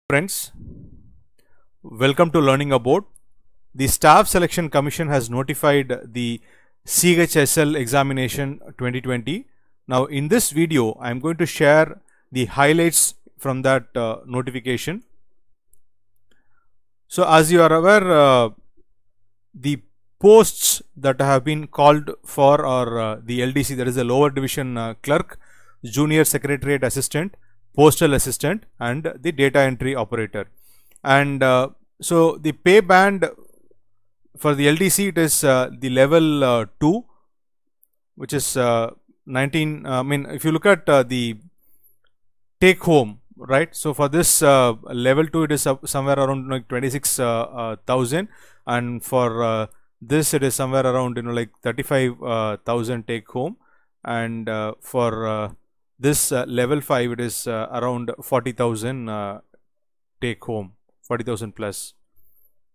Friends, welcome to Learning About. The Staff Selection Commission has notified the CHSL examination 2020. Now in this video I am going to share the highlights from that notification. So as you are aware, the posts that have been called for are the LDC, that is the lower division clerk, junior secretariat assistant, postal assistant, and the data entry operator. And so the pay band for the LDC, it is the level 2, which is 19. If you look at the take home, right? So for this level 2, it is somewhere around like 26,000, and for this it is somewhere around 35,000 take home, and for this level 5 it is around 40,000 take home, 40,000 plus.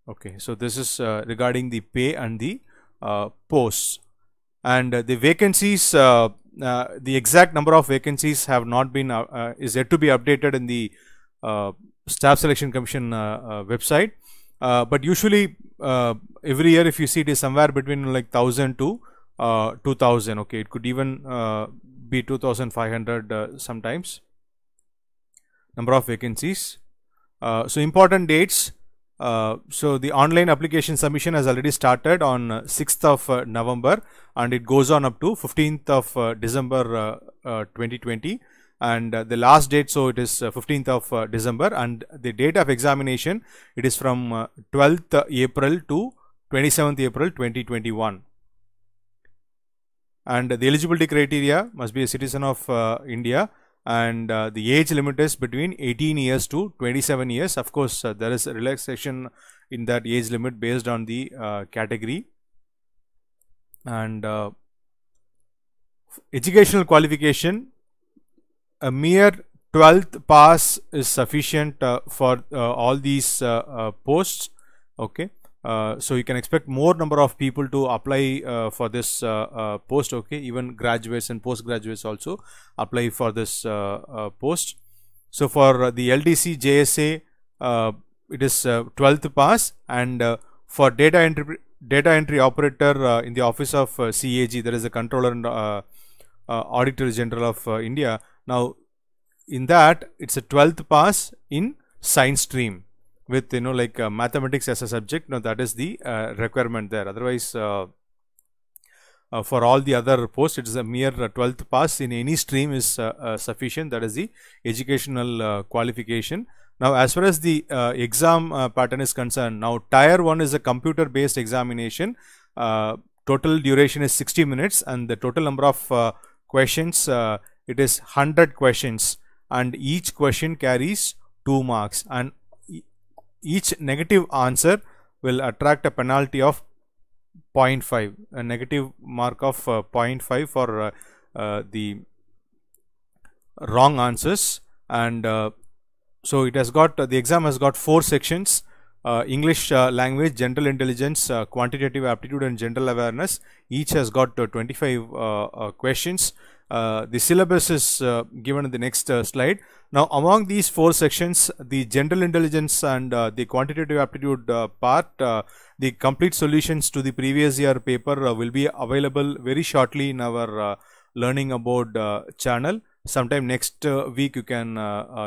Okay, so this is regarding the pay and the posts, and the vacancies, the exact number of vacancies have not been is yet to be updated in the Staff Selection Commission website, but usually every year if you see, it is somewhere between like 1,000 to 2,000. okay, it could even be 2,500 sometimes number of vacancies. So important dates. So the online application submission has already started on 6th of November, and it goes on up to 15th of December 2020, and the last date, so it is 15th of December, and the date of examination, it is from 12th April to 27th April 2021. And the eligibility criteria must be a citizen of India, and the age limit is between 18 years to 27 years. Of course, there is a relaxation in that age limit based on the category. And educational qualification, a mere 12th pass is sufficient for all these posts. Okay. So you can expect more number of people to apply for this post. Okay, even graduates and postgraduates also apply for this post. So for the LDC JSA, it is 12th pass, and for data entry operator in the office of CAG, there is a Controller and Auditor General of India. Now in that, it's a 12th pass in science stream with mathematics as a subject. Now that is the requirement there. Otherwise, for all the other posts, it is a mere 12th pass in any stream is sufficient. That is the educational qualification. Now as far as the exam pattern is concerned, now tier 1 is a computer based examination. Total duration is 60 minutes, and the total number of questions, it is 100 questions, and each question carries 2 marks, and each negative answer will attract a penalty of 0.5, a negative mark of 0.5 for the wrong answers. And so it has got, the exam has got 4 sections: English language, general intelligence, quantitative aptitude, and general awareness. Each has got 25 questions. The syllabus is given in the next slide. Now among these 4 sections, the general intelligence and the quantitative aptitude part, the complete solutions to the previous year paper will be available very shortly in our Learning About channel. Sometime next week you can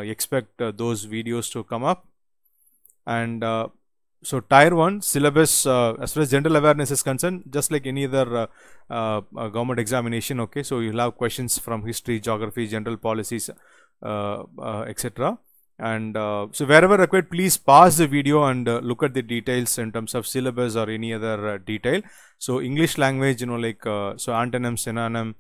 expect those videos to come up. And so tier 1 syllabus, as far as general awareness is concerned, just like any other government examination. Okay, so you'll have questions from history, geography, general policies, etc. And so wherever required, please pause the video and look at the details in terms of syllabus or any other detail. So English language, so antonym, synonym,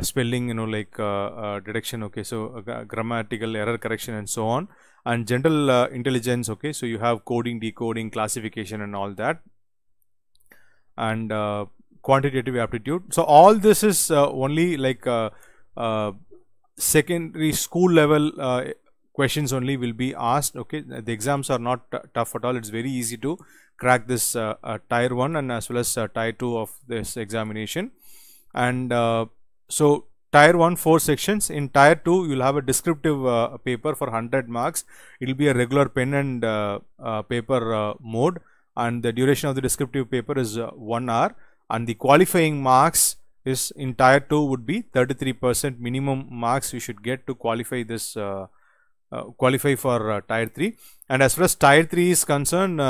spelling, detection. Okay, so grammatical error correction and so on. And general intelligence, okay, so you have coding, decoding, classification and all that. And quantitative aptitude. So all this is only like secondary school level questions only will be asked. Okay, the exams are not tough at all. It's very easy to crack this tier 1 and as well as tier 2 of this examination. And so tier 1 4 sections. In tier 2 you'll have a descriptive paper for 100 marks. It will be a regular pen and paper mode, and the duration of the descriptive paper is 1 hour, and the qualifying marks is in tier 2 would be 33% minimum marks you should get to qualify this qualify for tier 3. And as far as tier 3 is concerned,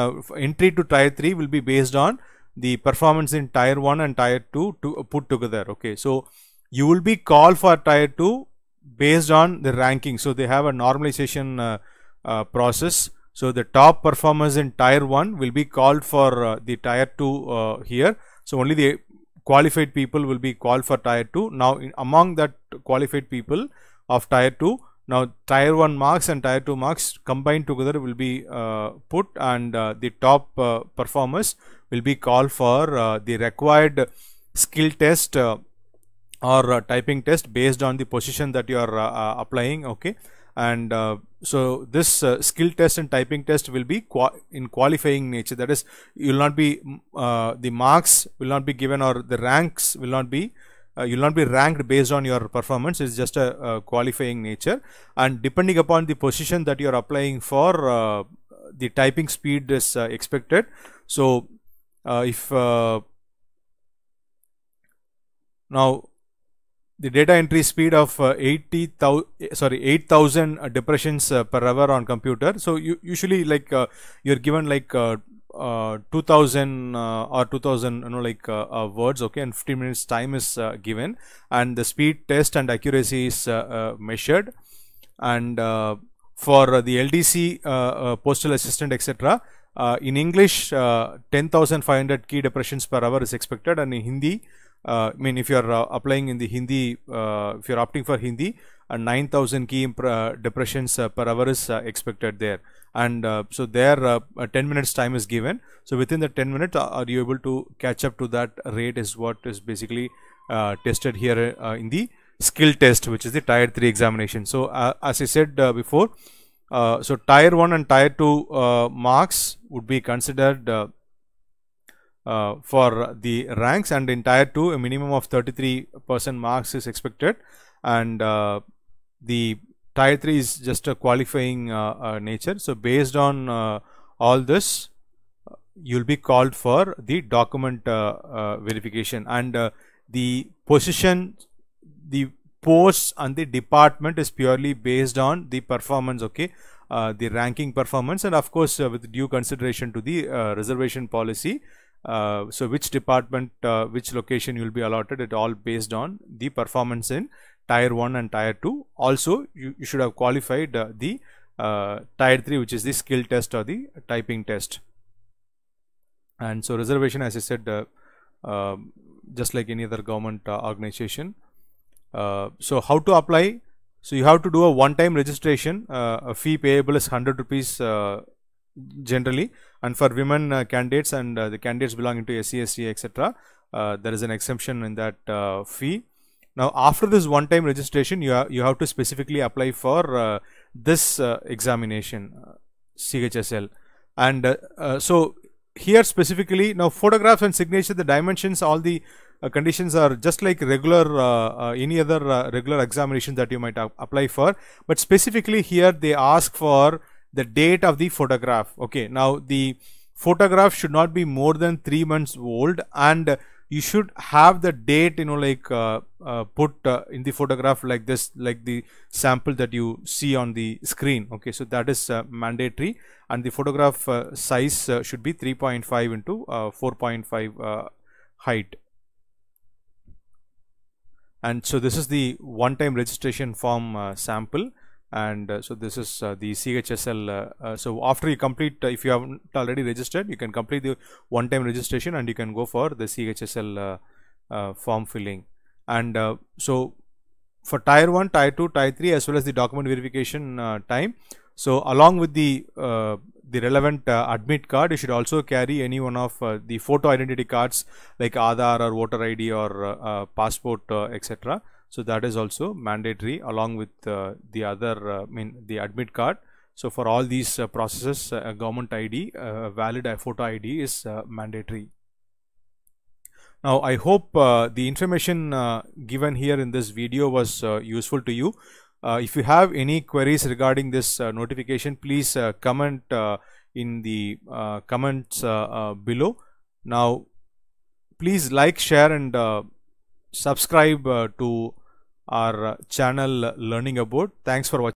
entry to tier 3 will be based on the performance in tier 1 and tier 2 to put together. Okay, so you will be called for tier 2 based on the ranking. So they have a normalization process. So the top performers in tier 1 will be called for the tier 2 here. So only the qualified people will be called for tier 2. Now among that qualified people of tier 2, now tier 1 marks and tier 2 marks combined together will be put, and the top performers will be called for the required skill test or typing test based on the position that you are applying. Okay, and so this skill test and typing test will be in qualifying nature. That is, you will not be the marks will not be given, or the ranks will not be you will not be ranked based on your performance. It's just a qualifying nature, and depending upon the position that you are applying for, the typing speed is expected. So if now the data entry speed of 8,000 depressions per hour on computer. So you usually like you're given like 2000 or 2000 words, okay, and 15 minutes time is given, and the speed test and accuracy is measured. And for the LDC postal assistant, etc., in English 10,500 key depressions per hour is expected, and in Hindi, I mean, if you are applying in the Hindi, if you are opting for Hindi, 9,000 key depressions per hour is expected there. And so there 10 minutes time is given. So within the 10 minutes, are you able to catch up to that rate is what is basically tested here in the skill test, which is the tier 3 examination. So as I said before, so tier 1 and tier 2 marks would be considered for the ranks, and in tier 2 a minimum of 33% marks is expected, and the tier 3 is just a qualifying nature. So based on all this, you'll be called for the document verification, and the position, the posts and the department is purely based on the performance, okay, the ranking performance, and of course with due consideration to the reservation policy. So which department, which location you will be allotted, it all based on the performance in tier 1 and tier 2. Also you should have qualified the tier 3, which is the skill test or the typing test. And so reservation, as I said, just like any other government organization. So how to apply? So you have to do a one-time registration. A fee payable is 100 rupees generally, and for women candidates and the candidates belonging to SC, ST, etc., there is an exemption in that fee. Now after this one-time registration, you have to specifically apply for this examination, CHSL. And so here specifically, now photographs and signature, the dimensions, all the conditions are just like regular any other regular examination that you might apply for, but specifically here they ask for the date of the photograph. Okay, now the photograph should not be more than 3 months old, and you should have the date, like put in the photograph like this, like the sample that you see on the screen. Okay, so that is mandatory, and the photograph size should be 3.5 into 4.5 height. And so this is the one-time registration form sample, and so this is the CHSL. So after you complete, if you haven't already registered, you can complete the one-time registration and you can go for the CHSL form filling. And so for tier 1, tier 2, tier 3, as well as the document verification time, so along with the relevant admit card, you should also carry any one of the photo identity cards like Aadhaar or voter ID or passport, etc. So that is also mandatory along with the other, the admit card. So for all these processes, government ID, valid photo ID is mandatory. Now I hope the information given here in this video was useful to you. If you have any queries regarding this notification, please comment in the comments below. Now please like, share and subscribe to our channel Learning Abroad. Thanks for watching.